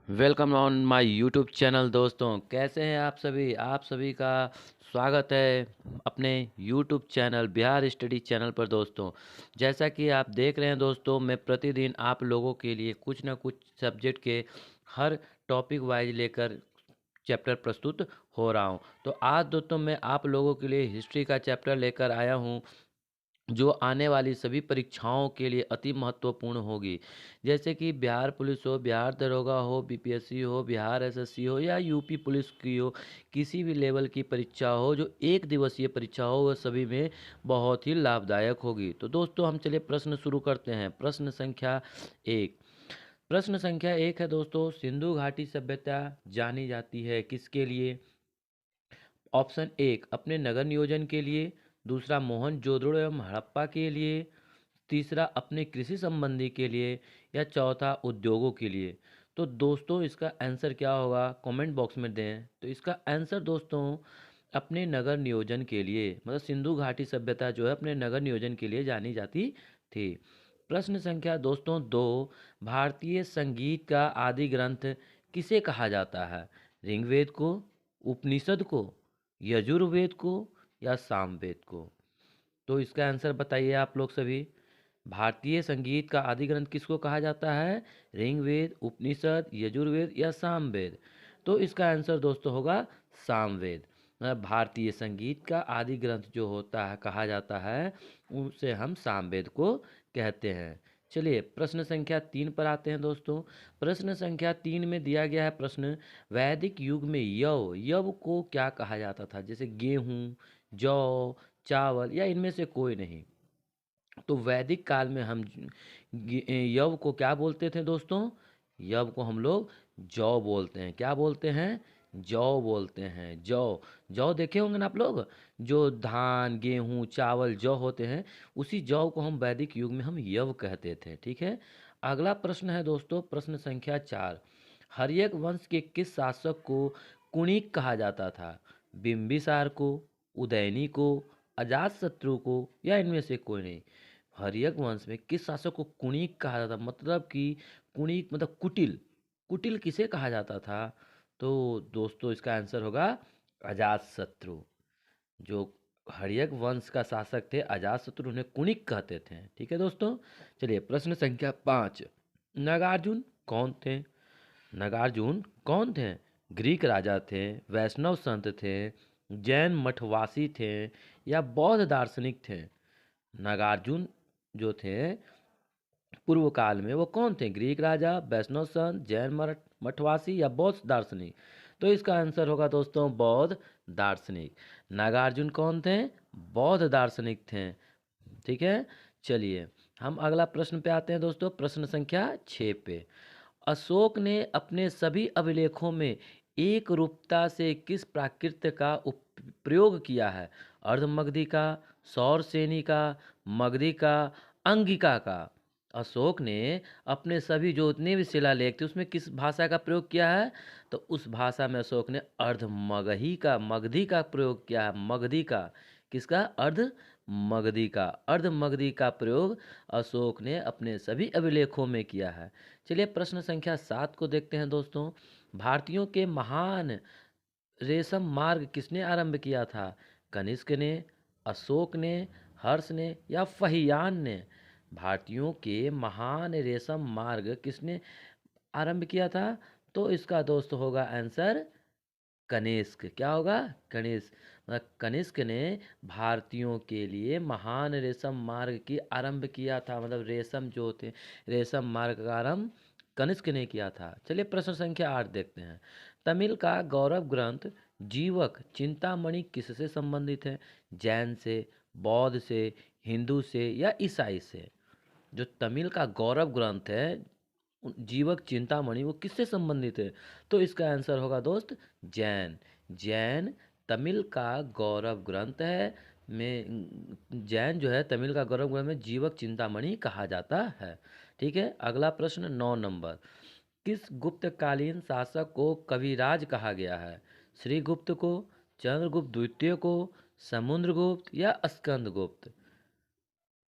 Welcome on my YouTube channel. दोस्तों कैसे हैं आप सभी का स्वागत है अपने YouTube channel Bihar study channel पर। दोस्तों जैसा कि आप देख रहे हैं दोस्तों, मैं प्रतिदिन आप लोगों के लिए कुछ ना कुछ सब्जेक्ट के हर टॉपिक वाइज लेकर चैप्टर प्रस्तुत हो रहा हूं। तो आज दोस्तों मैं आप लोगों के लिए हिस्ट्री का चैप्टर लेकर आया हूं, जो आने वाली सभी परीक्षाओं के लिए अति महत्वपूर्ण होगी। जैसे कि बिहार पुलिस हो, बिहार दरोगा हो, बीपीएससी हो, बिहार एसएससी हो या यूपी पुलिस की हो, किसी भी लेवल की परीक्षा हो, जो एक दिवसीय परीक्षा हो, वह सभी में बहुत ही लाभदायक होगी। तो दोस्तों हम चलिए प्रश्न शुरू करते हैं। प्रश्न संख्या एक। प्रश्न संख्या एक है दोस्तों, सिंधु घाटी सभ्यता जानी जाती है किसके लिए? ऑप्शन एक, अपने नगर नियोजन के लिए। दूसरा, मोहनजोदड़ो एवं हड़प्पा के लिए। तीसरा, अपने कृषि संबंधी के लिए। या चौथा, उद्योगों के लिए। तो दोस्तों इसका आंसर क्या होगा, कमेंट बॉक्स में दें। तो इसका आंसर दोस्तों अपने नगर नियोजन के लिए, मतलब सिंधु घाटी सभ्यता जो है अपने नगर नियोजन के लिए जानी जाती थी। प्रश्न संख्या दोस्तों दो, भारतीय संगीत का आदि ग्रंथ किसे कहा जाता है? ऋग्वेद को, उपनिषद को, यजुर्वेद को या सामवेद को? तो इसका आंसर बताइए आप लोग सभी। भारतीय संगीत का आदि ग्रंथ किसको कहा जाता है? ऋग्वेद, उपनिषद, यजुर्वेद या सामवेद? तो इसका आंसर दोस्तों होगा सामवेद। मतलब भारतीय संगीत का आदि ग्रंथ जो होता है कहा जाता है, उसे हम सामवेद को कहते हैं। चलिए प्रश्न संख्या तीन पर आते हैं दोस्तों। प्रश्न संख्या तीन में दिया गया है प्रश्न, वैदिक युग में यव यव को क्या कहा जाता था? जैसे गेहूं, जौ, चावल या इनमें से कोई नहीं। तो वैदिक काल में हम यव को क्या बोलते थे दोस्तों? यव को हम लोग जौ बोलते हैं। क्या बोलते हैं? जौ बोलते हैं। जौ, जौ देखे होंगे ना आप लोग, जो धान, गेहूं, चावल, जौ होते हैं, उसी जौ को हम वैदिक युग में हम यव कहते थे। ठीक है। अगला प्रश्न है दोस्तों, प्रश्न संख्या चार। हर्यक वंश के किस शासक को कुणिक कहा जाता था? बिंबिसार को, उदयनी को, अजातशत्रु को या इनमें से कोई नहीं? हर्यक वंश में किस शासक को कुणिक कहा जाता? मतलब कि कुणिक मतलब कुटिल। कुटिल किसे कहा जाता था? तो दोस्तों इसका आंसर होगा अजातशत्रु। जो हर्यक वंश का शासक थे अजातशत्रु, उन्हें कुणिक कहते थे। ठीक है दोस्तों। चलिए प्रश्न संख्या पाँच। नागार्जुन कौन थे? नागार्जुन कौन थे? ग्रीक राजा थे, वैष्णव संत थे, जैन मठवासी थे या बौद्ध दार्शनिक थे? नागार्जुन जो थे पूर्व काल में वो कौन थे? ग्रीक राजा, वैष्णव संत, जैन मठवासी या बौद्ध दार्शनिक? तो इसका आंसर होगा दोस्तों बौद्ध दार्शनिक। नागार्जुन कौन थे? बौद्ध दार्शनिक थे। ठीक है। चलिए हम अगला प्रश्न पे आते हैं दोस्तों। प्रश्न संख्या 6 पे, अशोक ने अपने सभी अभिलेखों में एक रूपता से किस प्राकृत का प्रयोग किया है? अर्धमगधी का, सौरसेनी का, मगधी का, अंगिका का? अशोक ने अपने सभी जो उतने भी शिलालेख थे उसमें किस भाषा का प्रयोग किया है? तो उस भाषा में अशोक ने मगधी का प्रयोग किया है। मगधी का, किसका? अर्ध मगधी का। अर्ध मगधी का प्रयोग अशोक ने अपने सभी अभिलेखों में किया है। चलिए प्रश्न संख्या 7 को देखते हैं दोस्तों। भारतीयों के महान रेशम मार्ग किसने आरंभ किया था? कनिष्क ने, अशोक ने, हर्ष ने या फहियान ने? भारतीयों के महान रेशम मार्ग किसने आरंभ किया था? तो इसका दोस्त होगा आंसर कनिष्क। क्या होगा? कनिष्क। मतलब कनिष्क ने भारतीयों के लिए महान रेशम मार्ग की आरंभ किया था। मतलब रेशम जो थे, रेशम मार्ग का आरंभ कनिष्क ने किया था। चलिए प्रश्न संख्या 8 देखते हैं। तमिल का गौरव ग्रंथ जीवक चिंतामणि किससे संबंधित है? जैन से, बौद्ध से, हिंदू से या ईसाई से? जो तमिल का गौरव ग्रंथ है जीवक चिंतामणि, वो किससे संबंधित है? तो इसका आंसर होगा दोस्त जैन। जैन तमिल का गौरव ग्रंथ है। में जैन जो है तमिल का गौरव ग्रंथ में जीवक चिंतामणि कहा जाता है। ठीक है। अगला प्रश्न 9 नंबर, किस गुप्तकालीन शासक को कविराज कहा गया है? श्रीगुप्त को, चंद्रगुप्त द्वितीय को, समुद्रगुप्त या स्कंदगुप्त?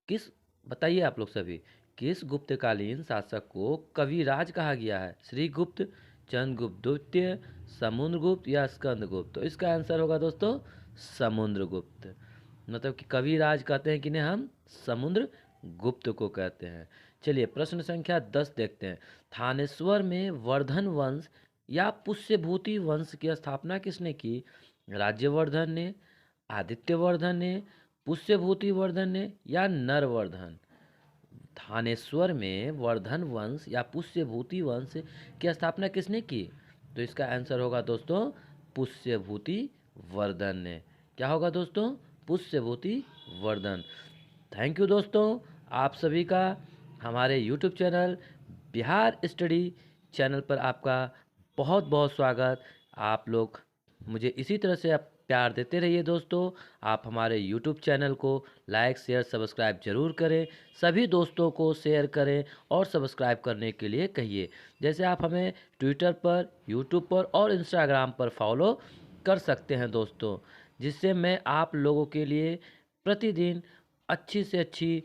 किस, बताइए आप लोग सभी, किस गुप्तकालीन शासक को कविराज कहा गया है? श्रीगुप्त, चंद्रगुप्त द्वितीय, समुद्रगुप्त या स्कंदगुप्त? तो इसका आंसर होगा दोस्तों समुद्रगुप्त। मतलब कि कविराज कहते हैं कि नहीं, हम समुद्र गुप्त को कहते हैं। चलिए प्रश्न संख्या 10 देखते हैं। थानेश्वर में वर्धन वंश या पुष्यभूति वंश की स्थापना किसने की? राज्यवर्धन ने, आदित्यवर्धन ने, पुष्यभूतिवर्धन ने या नरवर्धन? थानेश्वर में वर्धन वंश या पुष्यभूति वंश की स्थापना किसने की? तो इसका आंसर होगा दोस्तों पुष्यभूति वर्धन ने। क्या होगा दोस्तों? पुष्यभूति वर्धन। थैंक यू दोस्तों, आप सभी का हमारे YouTube channel Bihar study channel पर आपका बहुत बहुत स्वागत। आप लोग मुझे इसी तरह से आप प्यार देते रहिए दोस्तों। आप हमारे यूट्यूब चैनल को लाइक शेयर सब्सक्राइब जरूर करें, सभी दोस्तों को शेयर करें और सब्सक्राइब करने के लिए कहिए। जैसे आप हमें ट्विटर पर, यूट्यूब पर और इंस्टाग्राम पर फॉलो कर सकते हैं दोस्तों, जिससे मैं आप लोगों के लिए प्रतिदिन अच्छी से अच्छी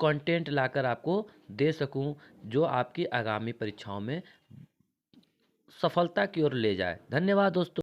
कंटेंट लाकर आपको दे सकूं, जो आपकी आगामी परीक्षाओं में सफलता की ओर ले जाए। धन्यवाद दोस्तों।